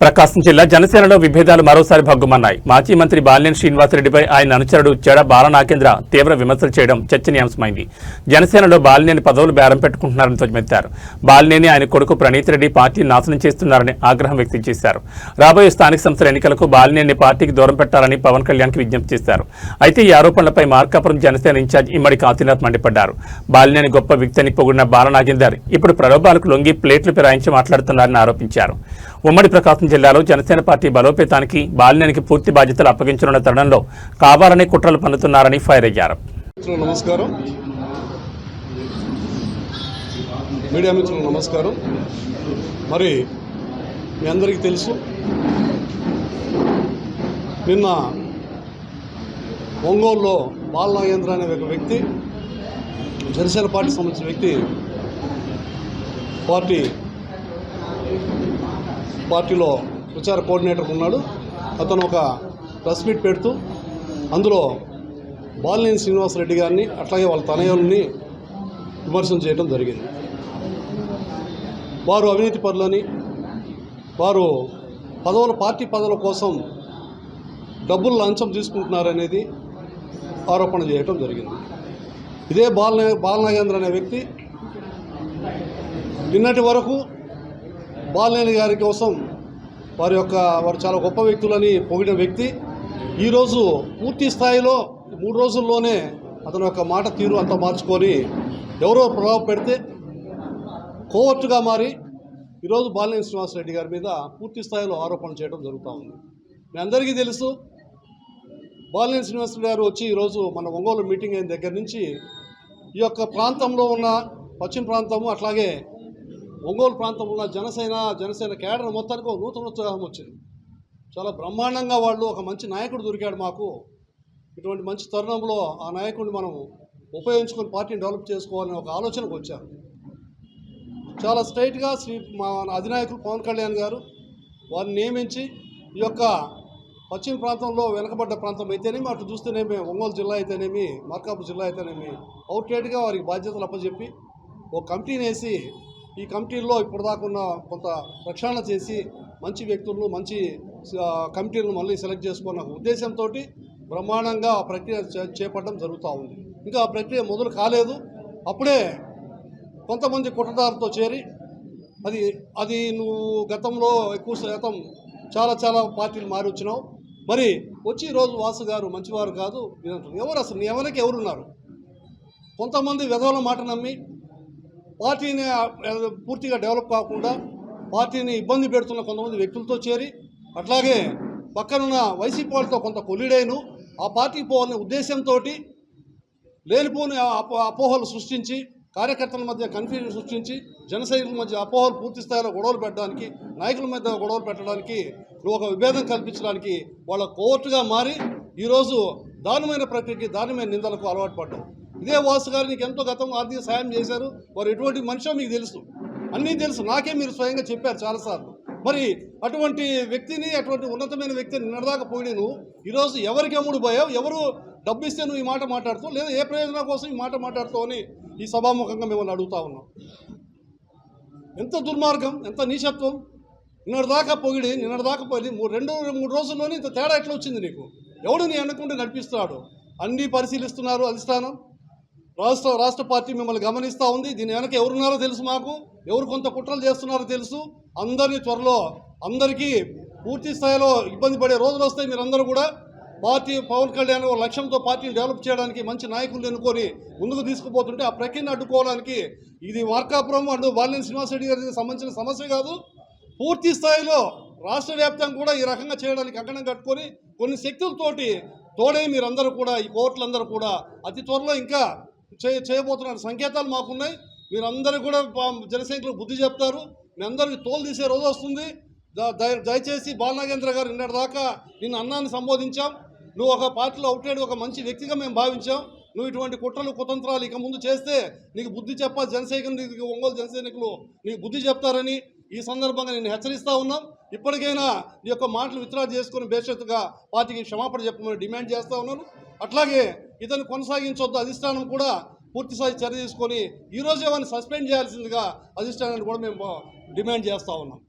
ప్రకాశం జిల్లా జనసేనలో విభేదాలు మరోసారి భగ్గుమన్నాయి. మాజీ మంత్రి బాలినేని శ్రీనివాసరెడ్డిపై ఆయన అనుచరుడు చెడ బాలనాగేంద్ర తీవ్ర విమర్శలు చేయడం చర్చనీయాంశమైంది. జనసేనలో బాలినేని పదవులు బేరం పెట్టుకుంటున్నారని ధ్వజమెత్తారు. బాలినేని ఆయన కొడుకు ప్రణీత్ రెడ్డి పార్టీని నాశనం చేస్తున్నారని ఆగ్రహం వ్యక్తం చేశారు. రాబోయే స్థానిక సంస్థల ఎన్నికలకు బాలినేని పార్టీకి దూరం పెట్టాలని పవన్ కళ్యాణ్కి విజ్ఞప్తి చేశారు. అయితే ఈ ఆరోపణలపై మార్కాపురం జనసేన ఇన్ఛార్జ్ ఇమ్మడి కాశీనాథ్ మండిపడ్డారు. బాలినేని గొప్ప వ్యక్తిని పొగిడిన బాలనాగేందర్ ఇప్పుడు ప్రలోభాలకు లొంగి ప్లేట్లు ఫిరాయించి మాట్లాడుతున్నారని ఆరోపించారు. ఉమ్మడి ప్రకాశం జిల్లాలో జనసేన పార్టీ బలోపేతానికి బాలినేనికి పూర్తి బాధ్యతలు అప్పగించనున్న తరుణంలో కావాలని కుట్రలు పన్నుతున్నారని ఫైర్ అయ్యారు. నమస్కారం మీడియా మిత్రులు, నమస్కారం. మరి మీ అందరికీ తెలుసు, నిన్న ఒంగోలులో బాలనాగేంద్ర అనే ఒక వ్యక్తి, జనసేన పార్టీకి సంబంధించిన వ్యక్తి పార్టీలో ప్రచార కోఆర్డినేటర్ ఉన్నాడు. అతను ఒక ప్రెస్ మీట్ పెడుతూ అందులో బాలినేని శ్రీనివాసరెడ్డి గారిని అట్లాగే వాళ్ళ తనయుల్ని విమర్శన చేయడం జరిగింది. వారు అవినీతి పరులని, వారు పార్టీ పదవుల కోసం డబ్బులు లంచం తీసుకుంటున్నారనేది ఆరోపణ చేయడం జరిగింది. ఇదే బాలనాగేంద్ర అనే వ్యక్తి నిన్నటి వరకు బాలినేని గారి కోసం వారు చాలా గొప్ప వ్యక్తులని పొగిడిన వ్యక్తి ఈరోజు పూర్తి స్థాయిలో 3 రోజుల్లోనే అతని యొక్క మాట తీరు అంతా మార్చుకొని ఎవరో ప్రభావం పెడితే కోవర్టుగా మారి ఈరోజు బాలినేని శ్రీనివాసరెడ్డి గారి మీద పూర్తి స్థాయిలో ఆరోపణలు చేయడం జరుగుతూ ఉంది. మీ అందరికీ తెలుసు, బాలినేని శ్రీనివాసరెడ్డి గారు వచ్చి ఈరోజు మన ఒంగోలు మీటింగ్ అయిన దగ్గర నుంచి ఈ యొక్క ప్రాంతంలో ఉన్న పశ్చిమ ప్రాంతము అట్లాగే ఒంగోలు ప్రాంతంలో ఉన్న జనసేన కేడర్ మొత్తానికి ఒక నూతన ఉత్సాహం వచ్చింది. చాలా బ్రహ్మాండంగా వాళ్ళు ఒక మంచి నాయకుడు దొరికాడు మాకు, ఇటువంటి మంచి తరుణంలో ఆ నాయకుడిని మనం ఉపయోగించుకొని పార్టీని డెవలప్ చేసుకోవాలని ఒక ఆలోచనకు వచ్చారు. చాలా స్ట్రైట్గా మా అధినాయకులు పవన్ కళ్యాణ్ గారు వారిని నియమించి ఈ యొక్క పశ్చిమ ప్రాంతంలో వెనకబడ్డ ప్రాంతం అయితేనేమి, అటు చూస్తేనేమి ఒంగోలు జిల్లా అయితేనేమి, మార్కాపురం జిల్లా అయితేనేమి అవుట్రేట్గా వారికి బాధ్యతలు అప్పచెప్పి ఒక కమిటీని వేసి ఈ కమిటీల్లో ఇప్పటిదాకా ఉన్న కొంత ప్రక్షాళన చేసి మంచి వ్యక్తులను, మంచి కమిటీలను మళ్ళీ సెలెక్ట్ చేసుకున్న ఉద్దేశంతో బ్రహ్మాండంగా ఆ ప్రక్రియ చేపట్టడం జరుగుతూ ఉంది. ఇంకా ఆ ప్రక్రియ మొదలు కాలేదు. అప్పుడే కొంతమంది కుట్రదారులతో చేరి అది నువ్వు గతంలో ఎక్కువ శాతం చాలా పార్టీలు మారి వచ్చినావు, మరి వచ్చి ఈరోజు వాసు గారు మంచివారు కాదు ఎవరు, అసలు నీ ఎవరికి ఎవరున్నారు? కొంతమంది వెధవల మాట నమ్మి పార్టీని పూర్తిగా డెవలప్ కాకుండా పార్టీని ఇబ్బంది పెడుతున్న కొంతమంది వ్యక్తులతో చేరి అట్లాగే పక్కనున్న వైసీపీ వాళ్ళతో కొంత కొలిడైను ఆ పార్టీకి పోవాలనే ఉద్దేశంతో లేనిపోని అపోహలు సృష్టించి కార్యకర్తల మధ్య కన్ఫ్యూజన్ సృష్టించి జన సైనికుల మధ్య అపోహలు పూర్తి స్థాయిలో గొడవలు పెట్టడానికి, నాయకుల మధ్య గొడవలు పెట్టడానికి, ఒక విభేదం కల్పించడానికి వాళ్ళ కోర్టుగా మారి ఈరోజు దారుణమైన ప్రక్రియకి, దారుణమైన నిందలకు అలవాటు పడ్డాం. ఇదే వాసు గారు నీకు ఎంతో గతంలో ఆర్థిక సాయం చేశారు, వారు ఎటువంటి మనిషో మీకు తెలుసు, అన్నీ తెలుసు, నాకే మీరు స్వయంగా చెప్పారు చాలాసార్లు. మరి అటువంటి వ్యక్తిని, అటువంటి ఉన్నతమైన వ్యక్తిని నిన్నదాకా పోయి నువ్వు ఈరోజు ఎవరికి అమ్ముడు పోయావు? ఎవరు డబ్బు ఇస్తే నువ్వు ఈ మాట మాట్లాడుతావు, లేదా ఏ ప్రయోజనం కోసం ఈ మాట మాట్లాడుతావు అని ఈ సభాముఖంగా మిమ్మల్ని అడుగుతా ఉన్నాం. ఎంత దుర్మార్గం, ఎంత నీచత్వం! నిన్నటిదాకా పోయి 2-3 రోజుల్లోనే ఇంత తేడా ఎట్లా వచ్చింది నీకు? ఎవడు నీ అనుకుంటే నడిపిస్తున్నాడు? అన్నీ పరిశీలిస్తున్నారు అధిష్టానం, రాష్ట్ర పార్టీ మిమ్మల్ని గమనిస్తూ ఉంది. దీని వెనక ఎవరున్నారో తెలుసు, మాకు ఎవరు కొంత కుట్రలు చేస్తున్నారో తెలుసు. అందరినీ త్వరలో అందరికీ పూర్తి స్థాయిలో ఇబ్బంది పడే రోజులు వస్తాయి. మీరందరూ కూడా పవన్ కళ్యాణ్ లక్ష్యంతో పార్టీని డెవలప్ చేయడానికి మంచి నాయకులు ఎన్నుకొని ముందుకు తీసుకుపోతుంటే ఆ ప్రక్రియను అడ్డుకోవడానికి ఇది మార్కాపురం అండ్ బాలినేని శ్రీనివాసరెడ్డి గారికి సంబంధించిన సమస్య కాదు. పూర్తి స్థాయిలో రాష్ట్ర వ్యాప్తంగా కూడా ఈ రకంగా చేయడానికి కంకణం కట్టుకొని కొన్ని శక్తులతోటి తోడే మీరందరూ కూడా, ఈ కోర్టులందరూ కూడా అతి త్వరలో ఇంకా చేయబోతున్న సంకేతాలు మాకున్నాయి. మీరందరూ కూడా జనసైనికులకు బుద్ధి చెప్తారు. మీ అందరికీ తోలు తీసే రోజు వస్తుంది. దయచేసి బాలనాగేంద్ర గారు నిన్నటిదాకా నిన్ను అన్నాన్ని సంబోధించాం. నువ్వు ఒక పార్టీలో అవుట్రేడ్ ఒక మంచి వ్యక్తిగా మేము భావించాం. నువ్వు ఇటువంటి కుట్రలు కుతంత్రాలు ఇక ముందు చేస్తే నీకు బుద్ధి చెప్పాలి. ఒంగోలు జనసైనికులు నీకు బుద్ధి చెప్తారని ఈ సందర్భంగా నేను హెచ్చరిస్తూ ఉన్నాం. ఇప్పటికైనా నీ యొక్క మాటలు విత్డ్రా చేసుకుని బేషరతుగా పార్టీకి క్షమాపణ చెప్పమని డిమాండ్ చేస్తూ ఉన్నాను. అట్లాగే ఇతను కొనసాగించొద్దు, అధిష్టానం కూడా పూర్తిస్థాయి చర్య తీసుకొని ఈరోజే వారిని సస్పెండ్ చేయాల్సిందిగా అధిష్టానాన్ని కూడా మేము డిమాండ్ చేస్తూ ఉన్నాం.